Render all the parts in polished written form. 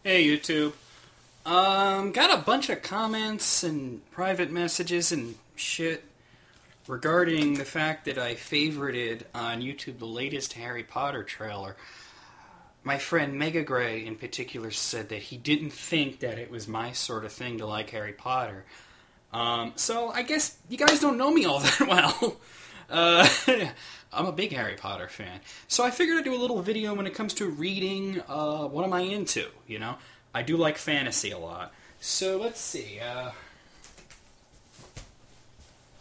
Hey YouTube. Got a bunch of comments and private messages and shit regarding the fact that I favorited on YouTube the latest Harry Potter trailer. My friend Mega Gray in particular said that he didn't think that it was my sort of thing to like Harry Potter. So I guess you guys don't know me all that well. I'm a big Harry Potter fan. So I figured I'd do a little video when it comes to reading, what am I into, you know? I do like fantasy a lot. So let's see,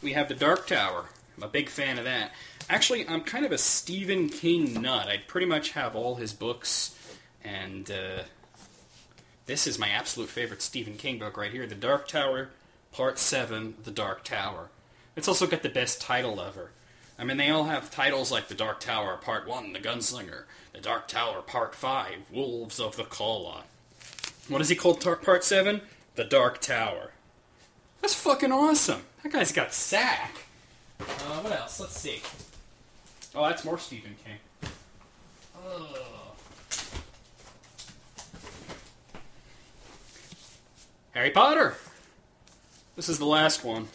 we have The Dark Tower. I'm a big fan of that. Actually, I'm kind of a Stephen King nut. I pretty much have all his books, and this is my absolute favorite Stephen King book right here, The Dark Tower, Part 7, The Dark Tower. It's also got the best title ever. I mean, they all have titles like The Dark Tower Part 1, The Gunslinger, The Dark Tower Part 5, Wolves of the Kala. What is he called, Part 7? The Dark Tower. That's fucking awesome. That guy's got sack. What else? Let's see. Oh, that's more Stephen King. Harry Potter. This is the last one.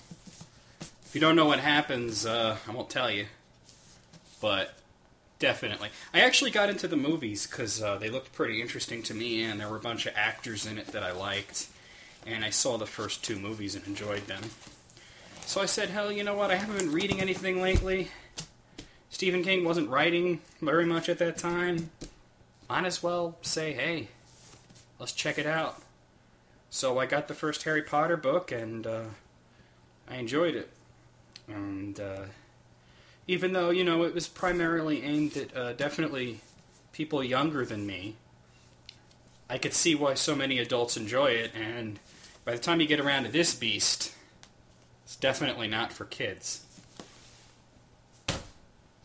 If you don't know what happens, I won't tell you. But definitely. I actually got into the movies because they looked pretty interesting to me, and there were a bunch of actors in it that I liked. And I saw the first two movies and enjoyed them. So I said, hell, you know what? I haven't been reading anything lately. Stephen King wasn't writing very much at that time. Might as well say, hey, let's check it out. So I got the first Harry Potter book, and I enjoyed it. And even though, you know, it was primarily aimed at definitely people younger than me, I could see why so many adults enjoy it, and by the time you get around to this beast, it's definitely not for kids.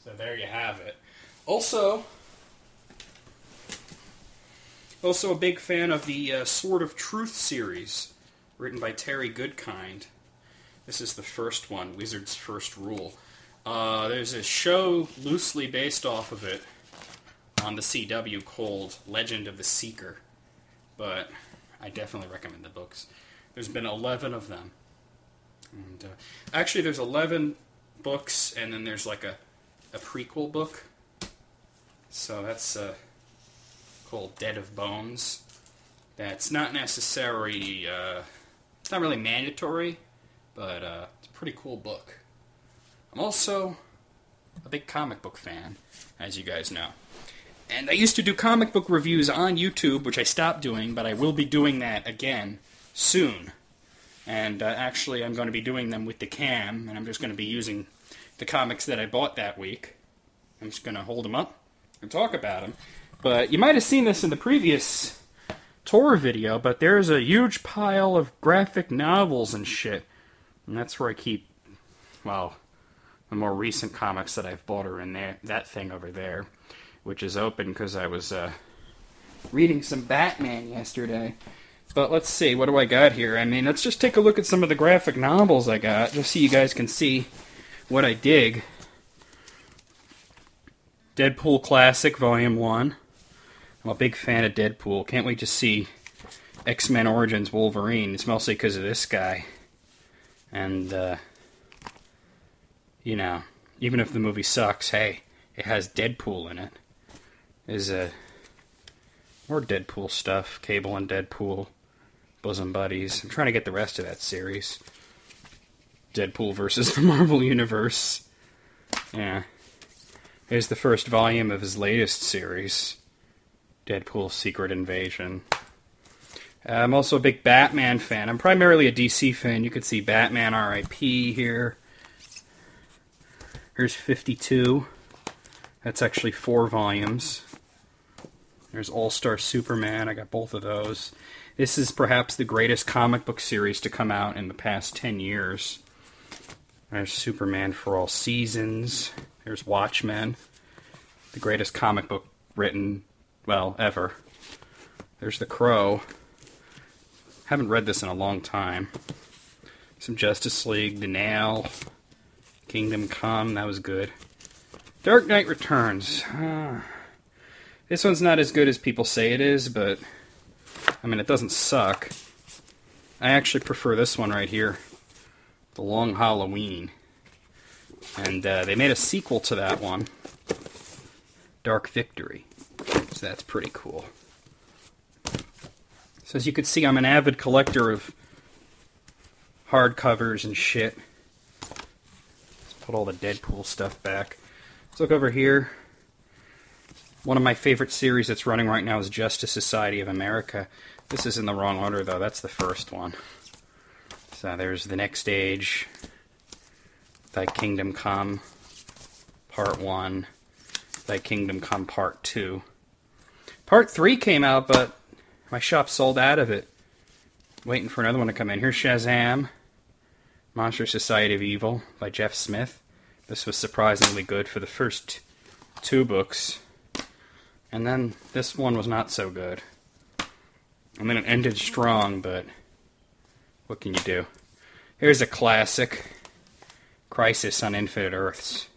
So there you have it. Also a big fan of the Sword of Truth series, written by Terry Goodkind. This is the first one, Wizard's First Rule. There's a show loosely based off of it on the CW called Legend of the Seeker. But I definitely recommend the books. There's been 11 of them. And actually, there's 11 books, and then there's like a prequel book. So that's called Dead of Bones. That's not necessarily, it's not really mandatory, but it's a pretty cool book. I'm also a big comic book fan, as you guys know. And I used to do comic book reviews on YouTube, which I stopped doing, but I will be doing that again soon. And actually, I'm going to be doing them with the cam, and I'm just going to be using the comics that I bought that week. I'm just going to hold them up and talk about them. But you might have seen this in the previous tour video, but there's a huge pile of graphic novels and shit. And that's where I keep, well, the more recent comics that I've bought are in there, that thing over there, which is open because I was reading some Batman yesterday. But let's see, what do I got here? I mean, let's just take a look at some of the graphic novels I got, just so you guys can see what I dig. Deadpool Classic, Volume 1. I'm a big fan of Deadpool. Can't wait to see X-Men Origins Wolverine. It's mostly because of this guy. And, you know, even if the movie sucks, hey, it has Deadpool in it. There's more Deadpool stuff. Cable and Deadpool. Bosom Buddies. I'm trying to get the rest of that series. Deadpool versus the Marvel Universe. Yeah. Here's the first volume of his latest series. Deadpool Secret Invasion. I'm also a big Batman fan. I'm primarily a DC fan. You could see Batman R.I.P. here. Here's 52. That's actually 4 volumes. There's All-Star Superman. I got both of those. This is perhaps the greatest comic book series to come out in the past 10 years. There's Superman for All Seasons. There's Watchmen. The greatest comic book written, well, ever. There's The Crow. Haven't read this in a long time. Some Justice League, The Nail, Kingdom Come, that was good. Dark Knight Returns. This one's not as good as people say it is, but I mean, it doesn't suck. I actually prefer this one right here, The Long Halloween. And they made a sequel to that one, Dark Victory. So that's pretty cool. So as you can see, I'm an avid collector of hardcovers and shit. Let's put all the Deadpool stuff back. Let's look over here. One of my favorite series that's running right now is Justice Society of America. This is in the wrong order, though. That's the first one. So there's The Next Age, Thy Kingdom Come, Part 1, Thy Kingdom Come, Part 2. Part 3 came out, but my shop sold out of it. Waiting for another one to come in. Here's Shazam, Monster Society of Evil by Jeff Smith. This was surprisingly good for the first 2 books. And then this one was not so good. I mean, it ended strong, but what can you do? Here's a classic, Crisis on Infinite Earths.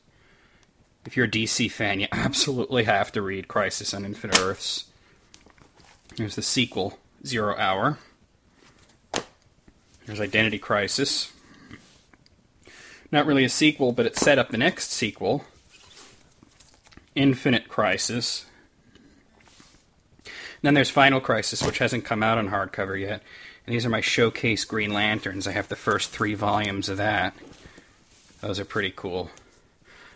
If you're a DC fan, you absolutely have to read Crisis on Infinite Earths. Here's the sequel, 0 Hour. Here's Identity Crisis. Not really a sequel, but it set up the next sequel, Infinite Crisis. Then there's Final Crisis, which hasn't come out on hardcover yet. And these are my showcase Green Lanterns. I have the first 3 volumes of that. Those are pretty cool.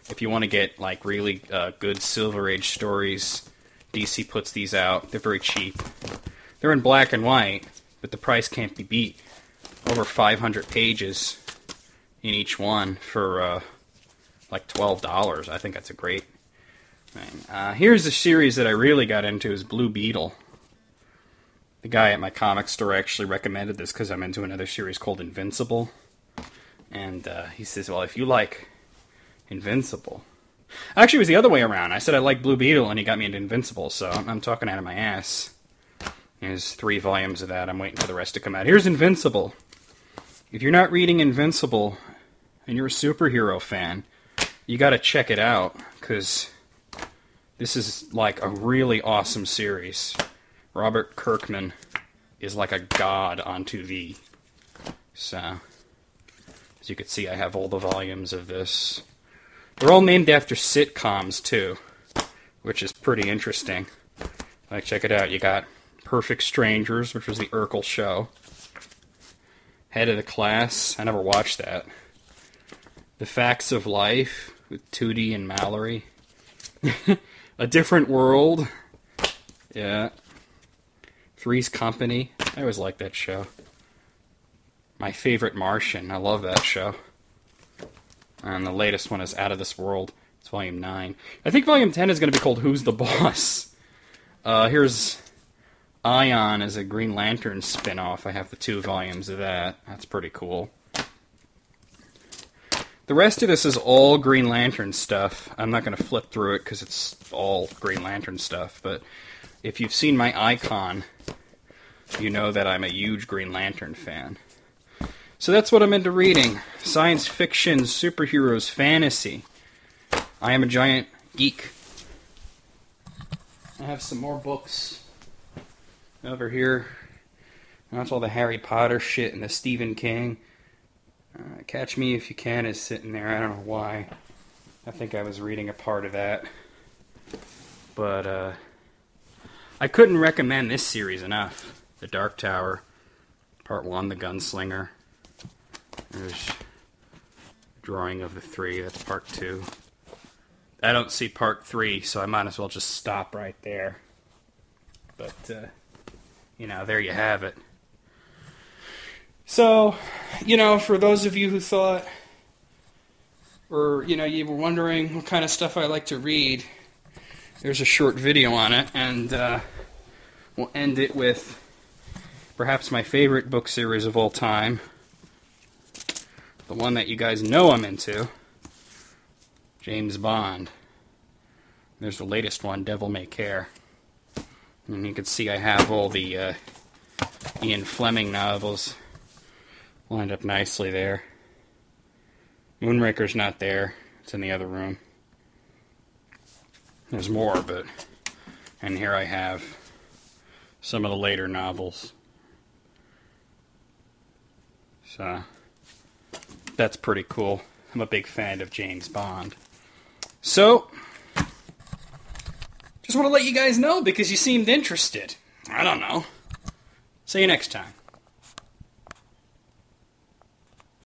If you want to get like really good Silver Age stories, DC puts these out. They're very cheap. They're in black and white, but the price can't be beat. Over 500 pages in each one for like $12. I think that's a great thing. Here's a series that I really got into, is Blue Beetle. The guy at my comic store actually recommended this because I'm into another series called Invincible. And he says, well, if you like Invincible... Actually, it was the other way around. I said I like Blue Beetle, and he got me into Invincible, so I'm talking out of my ass. There's 3 volumes of that. I'm waiting for the rest to come out. Here's Invincible. If you're not reading Invincible, and you're a superhero fan, you gotta check it out, because this is like a really awesome series. Robert Kirkman is like a god on TV. So, as you can see, I have all the volumes of this. They're all named after sitcoms, too, which is pretty interesting. Like, check it out. You got Perfect Strangers, which was the Urkel show. Head of the Class. I never watched that. The Facts of Life with Tootie and Mallory. A Different World. Yeah. Three's Company. I always liked that show. My Favorite Martian. I love that show. And the latest one is Out of This World. It's Volume 9. I think Volume 10 is going to be called Who's the Boss? Here's Ion as a Green Lantern spin-off. I have the 2 volumes of that. That's pretty cool. The rest of this is all Green Lantern stuff. I'm not going to flip through it because it's all Green Lantern stuff. But if you've seen my icon, you know that I'm a huge Green Lantern fan. So that's what I'm into reading. Science fiction, superheroes, fantasy. I am a giant geek. I have some more books over here. That's all the Harry Potter shit and the Stephen King. Catch Me If You Can is sitting there. I don't know why. I think I was reading a part of that. But I couldn't recommend this series enough. The Dark Tower, Part 1, The Gunslinger. There's a drawing of the 3. That's Part 2. I don't see Part 3, so I might as well just stop right there. But, you know, there you have it. So, you know, for those of you who thought, or, you know, you were wondering what kind of stuff I like to read, there's a short video on it, and we'll end it with perhaps my favorite book series of all time. The one that you guys know I'm into. James Bond. There's the latest one, Devil May Care. And you can see I have all the Ian Fleming novels lined up nicely there. Moonraker's not there. It's in the other room. There's more, but... And here I have some of the later novels. So, that's pretty cool. I'm a big fan of James Bond. So, just want to let you guys know because you seemed interested. I don't know. See you next time.